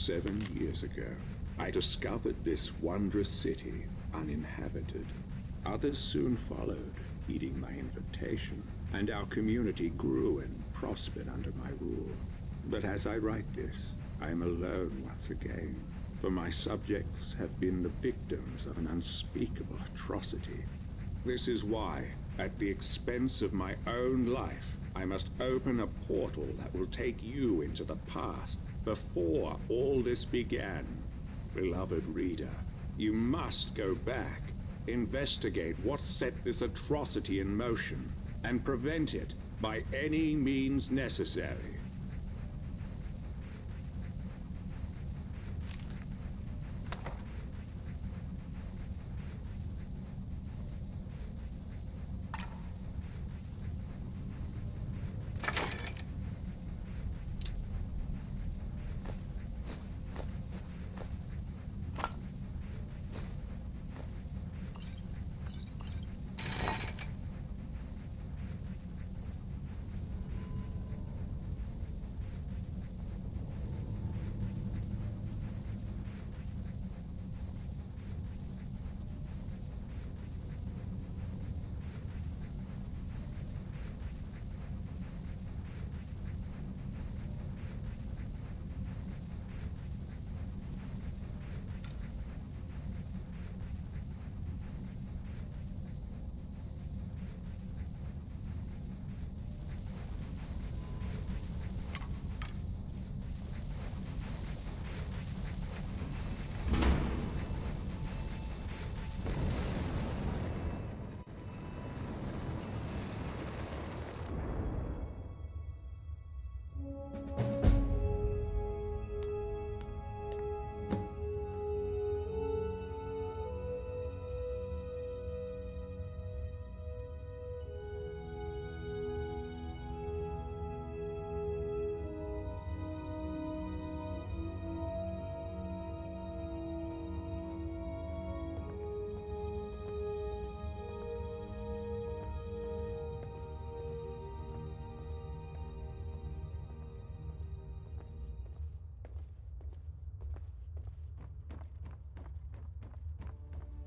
7 years ago, I discovered this wondrous city uninhabited. Others soon followed, heeding my invitation, and our community grew and prospered under my rule. But as I write this, I am alone once again, for my subjects have been the victims of an unspeakable atrocity. This is why, at the expense of my own life, I must open a portal that will take you into the past, before all this began. Beloved reader, you must go back, investigate what set this atrocity in motion, and prevent it by any means necessary.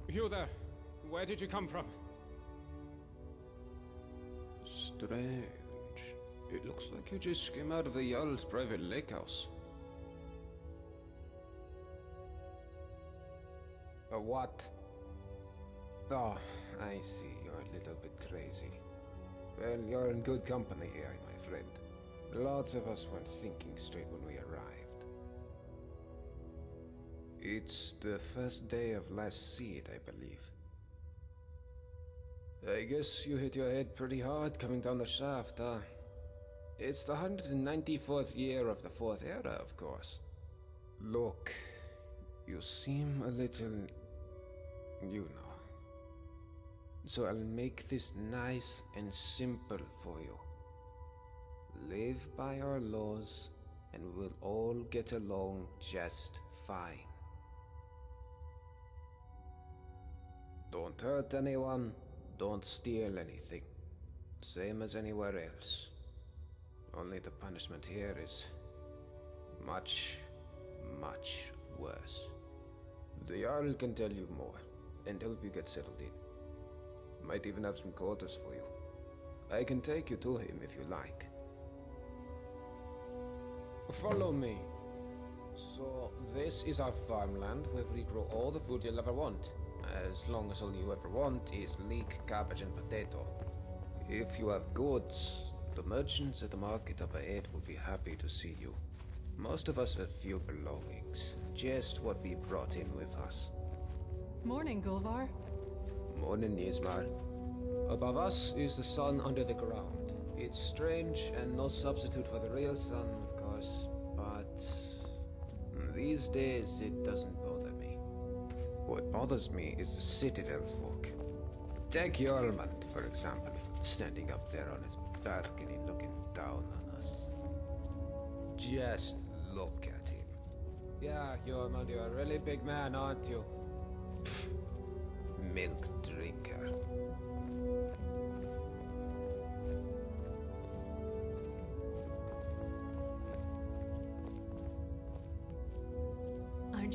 You there? Where did you come from? Strange. It looks like you just came out of the Jarl's private lake house. A what? Oh, I see. You're a little bit crazy. Well, you're in good company here, my friend. Lots of us weren't thinking straight when we arrived. It's the first day of last seed, I believe. I guess you hit your head pretty hard coming down the shaft, huh? It's the 194th year of the Fourth Era, of course. Look, you seem a little... you know. So I'll make this nice and simple for you. Live by our laws, and we'll all get along just fine. Don't hurt anyone, don't steal anything. Same as anywhere else. Only the punishment here is much, much worse. The Jarl can tell you more, and help you get settled in. Might even have some quarters for you. I can take you to him if you like. Follow me. So, this is our farmland where we grow all the food you'll ever want. As long as all you ever want is leek, cabbage, and potato. If you have goods, the merchants at the market up ahead will be happy to see you. Most of us have few belongings, just what we brought in with us. Morning, Gulvar. Morning, Ismar. Above us is the sun under the ground. It's strange and no substitute for the real sun, of course, but these days it doesn't bother me. What bothers me is the citadel folk. Take Jormund, for example, standing up there on his balcony looking down on us. Just look at him. yeah, Jormund, you're a really big man, aren't you? Milk drinker.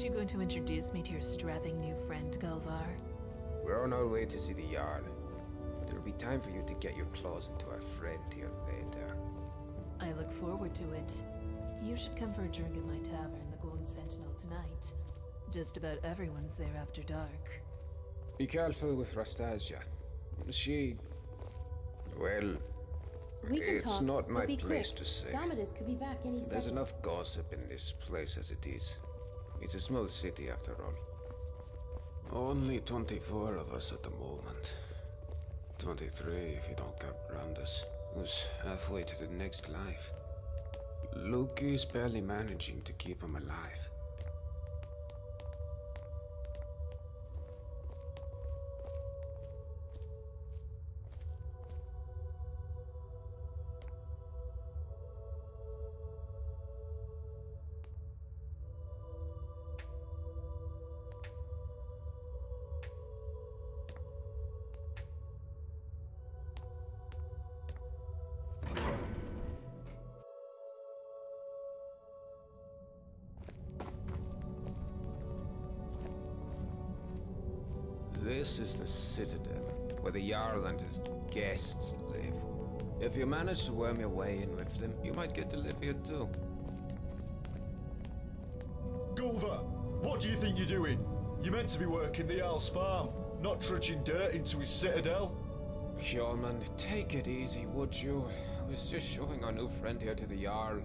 Aren't you going to introduce me to your strapping new friend, Gulvar? We're on our way to see the Jarl. There'll be time for you to get your claws into our friend here later. I look forward to it. You should come for a drink at my tavern, the Golden Sentinel, tonight. Just about everyone's there after dark. Be careful with Rastasia. She... well... We can it's talk, not my but be place quick. to say. Domitus could be back any second. There's enough gossip in this place as it is. It's a small city after all. Only 24 of us at the moment. 23 if you don't count Brandis, who's halfway to the next life. Luke is barely managing to keep him alive. This is the Citadel, where the Jarl and his guests live. If you manage to worm your way in with them, you might get to live here too. Gulvar, what do you think you're doing? You're meant to be working the Jarl's farm, not trudging dirt into his citadel. Hjalman, take it easy, would you? I was just showing our new friend here to the Jarl.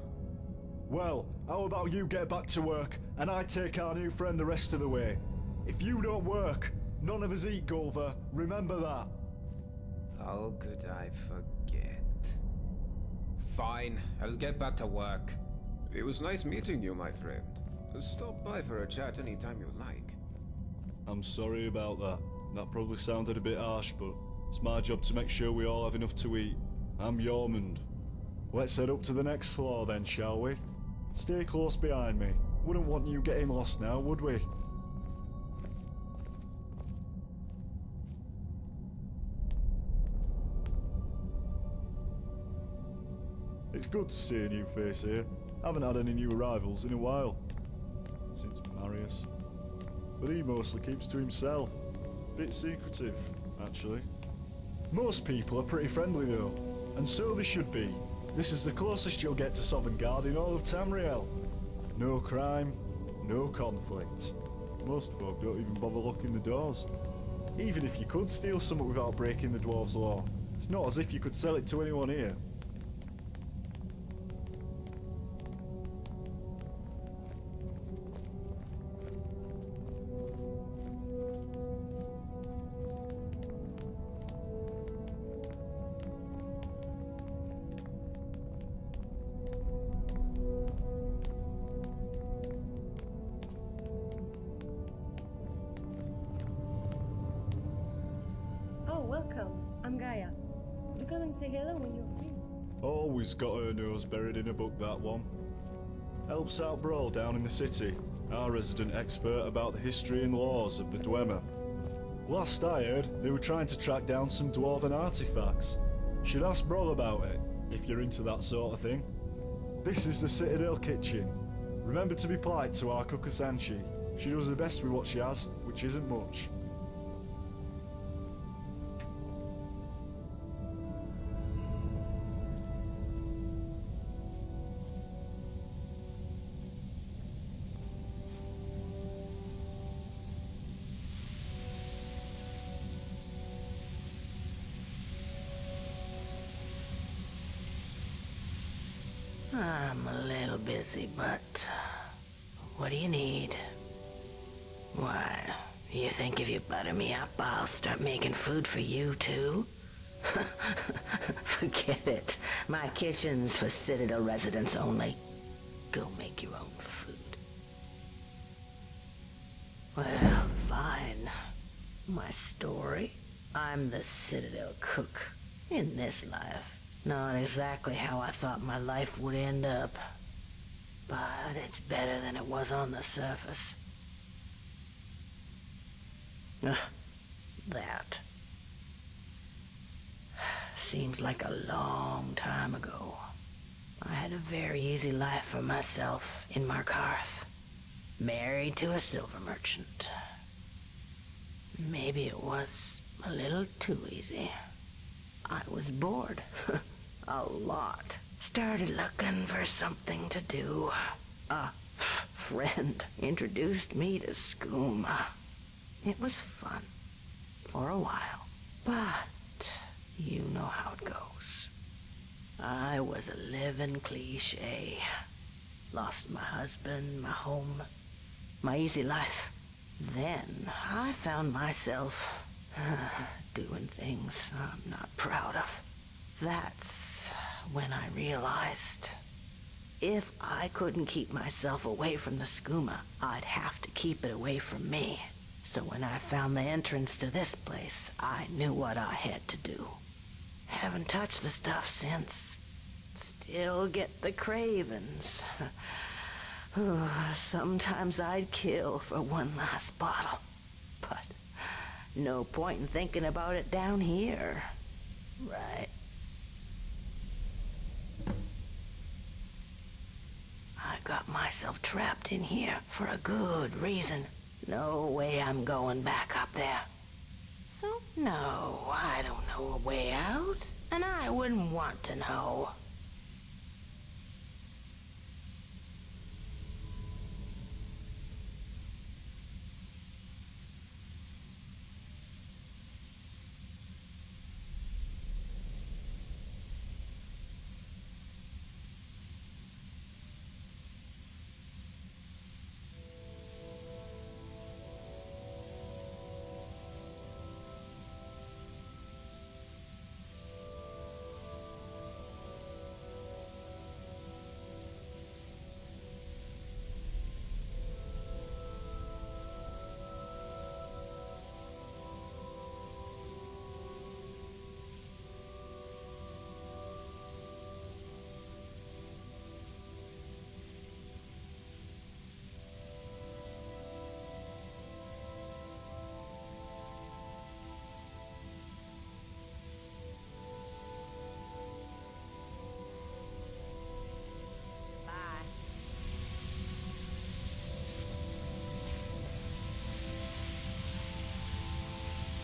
Well, how about you get back to work, and I take our new friend the rest of the way? If you don't work, none of us eat, Gulvar. Remember that. How could I forget? Fine, I'll get back to work. It was nice meeting you, my friend. Stop by for a chat anytime you like. I'm sorry about that. That probably sounded a bit harsh, but it's my job to make sure we all have enough to eat. I'm Yormund. Let's head up to the next floor then, shall we? Stay close behind me. Wouldn't want you getting lost now, would we? It's good to see a new face here. Haven't had any new arrivals in a while. Since Marius. But he mostly keeps to himself. Bit secretive, actually. Most people are pretty friendly though, and so they should be. This is the closest you'll get to Sovngarde in all of Tamriel. No crime, no conflict. Most folk don't even bother locking the doors. Even if you could steal something without breaking the dwarves' law, it's not as if you could sell it to anyone here. Oh, welcome. I'm Gaia. Do come and say hello when you're free. Always got her nose buried in a book, that one. Helps out Brawl down in the city, our resident expert about the history and laws of the Dwemer. Last I heard, they were trying to track down some dwarven artifacts. Should ask Brawl about it, if you're into that sort of thing. This is the Citadel kitchen. Remember to be polite to our cook Asanchi. She does the best with what she has, which isn't much. I'm a little busy, but what do you need? Why, you think if you butter me up, I'll start making food for you too? Forget it. My kitchen's for Citadel residents only. Go make your own food. Well, fine. My story? I'm the Citadel cook. In this life. Not exactly how I thought my life would end up. But it's better than it was on the surface. That. Seems like a long time ago. I had a very easy life for myself in Markarth. married to a silver merchant. Maybe it was a little too easy. I was bored. A lot. Started looking for something to do. A friend introduced me to skooma. It was fun. For a while. But you know how it goes. I was a living cliche. Lost my husband, my home, my easy life. Then I found myself doing things I'm not proud of. That's when I realized if I couldn't keep myself away from the skooma, I'd have to keep it away from me. So when I found the entrance to this place, I knew what I had to do. Haven't touched the stuff since. Still get the cravings. Sometimes I'd kill for one last bottle. But no point in thinking about it down here. Right. I got myself trapped in here for a good reason. No way I'm going back up there. So, no, I don't know a way out, and I wouldn't want to know.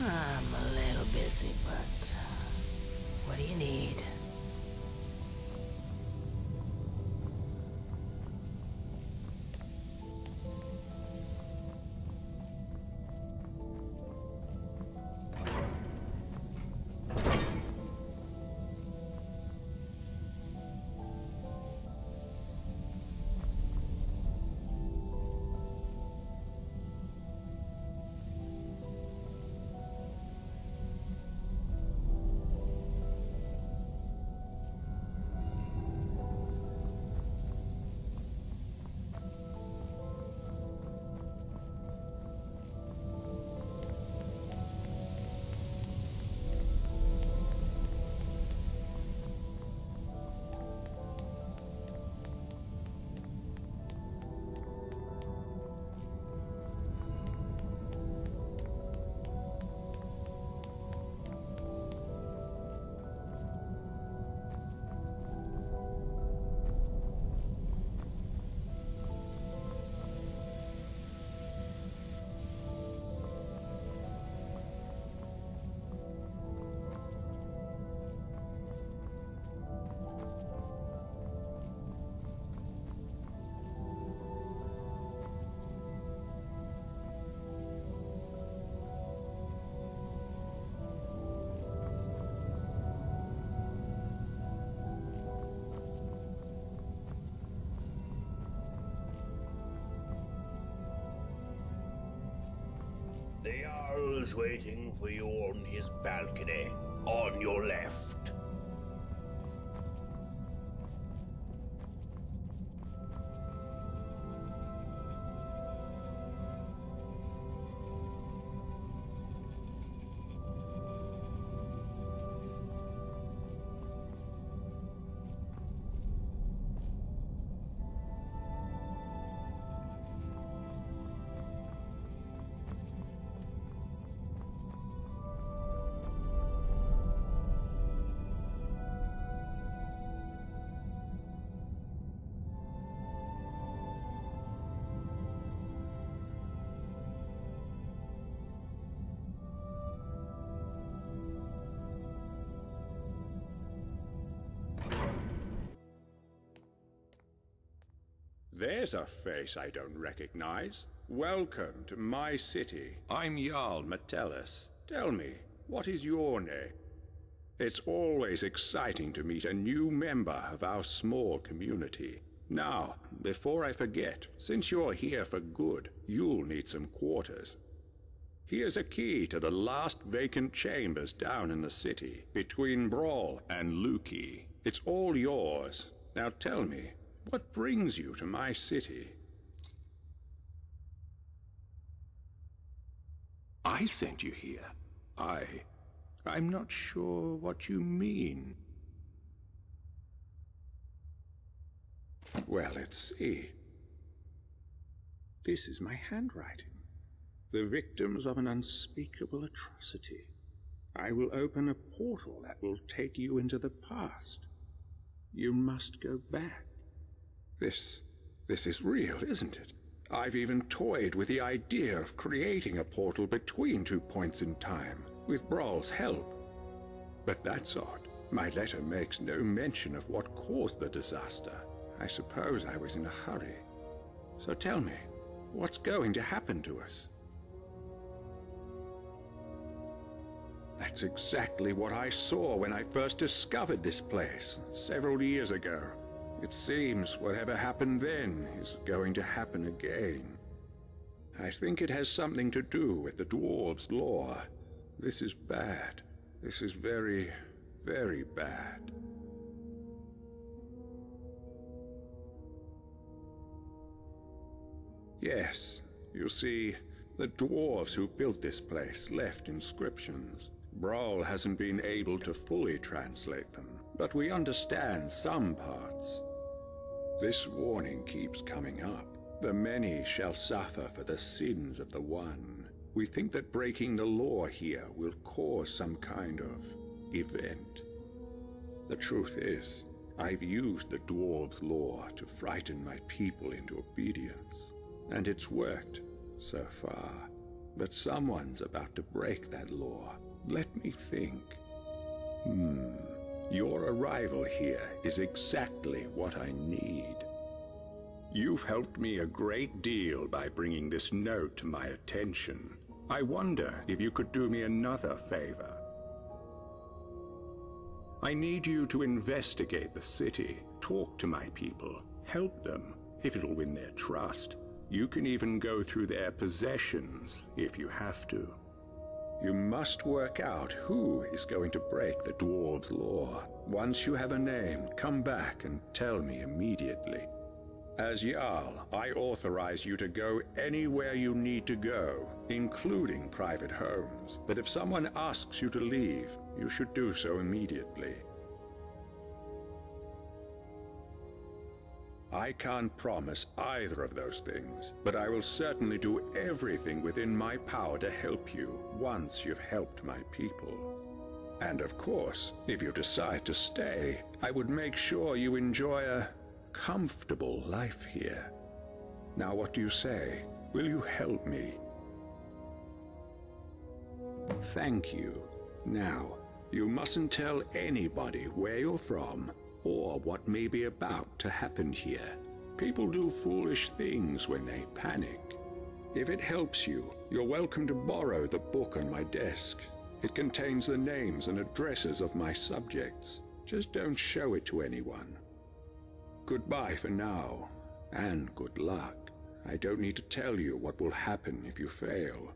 I'm a little busy, but what do you need? The Jarl's waiting for you on his balcony, on your left. there's a face I don't recognize. Welcome to my city. I'm Jarl Metellus. Tell me, what is your name? It's always exciting to meet a new member of our small community. Now, before I forget, since you're here for good, you'll need some quarters. Here's a key to the last vacant chambers down in the city, between Brawl and Luki. It's all yours. Now tell me, what brings you to my city? I sent you here. I'm not sure what you mean. Well, let's see. This is my handwriting. The victims of an unspeakable atrocity. I will open a portal that will take you into the past. You must go back. This is real, isn't it? I've even toyed with the idea of creating a portal between 2 points in time, with Brawl's help. But that's odd. My letter makes no mention of what caused the disaster. I suppose I was in a hurry. So tell me, what's going to happen to us? That's exactly what I saw when I first discovered this place, several years ago. It seems whatever happened then is going to happen again. I think it has something to do with the dwarves' law. This is bad. This is very, very bad. Yes, you see, the dwarves who built this place left inscriptions. Brawl hasn't been able to fully translate them, but we understand some parts. This warning keeps coming up. The many shall suffer for the sins of the one. We think that breaking the law here will cause some kind of event. The truth is, I've used the dwarves' law to frighten my people into obedience, and it's worked so far. But someone's about to break that law. Let me think. Your arrival here is exactly what I need. You've helped me a great deal by bringing this note to my attention. I wonder if you could do me another favor. I need you to investigate the city, talk to my people, help them, if it'll win their trust. You can even go through their possessions if you have to. You must work out who is going to break the dwarves' law. Once you have a name, come back and tell me immediately. As Jarl, I authorize you to go anywhere you need to go, including private homes. But if someone asks you to leave, you should do so immediately. I can't promise either of those things, but I will certainly do everything within my power to help you once you've helped my people. And of course, if you decide to stay, I would make sure you enjoy a comfortable life here. Now what do you say? Will you help me? Thank you. Now, you mustn't tell anybody where you're from or what may be about to happen here. People do foolish things when they panic. If it helps you, you're welcome to borrow the book on my desk. It contains the names and addresses of my subjects. Just don't show it to anyone. Goodbye for now, and good luck. I don't need to tell you what will happen if you fail.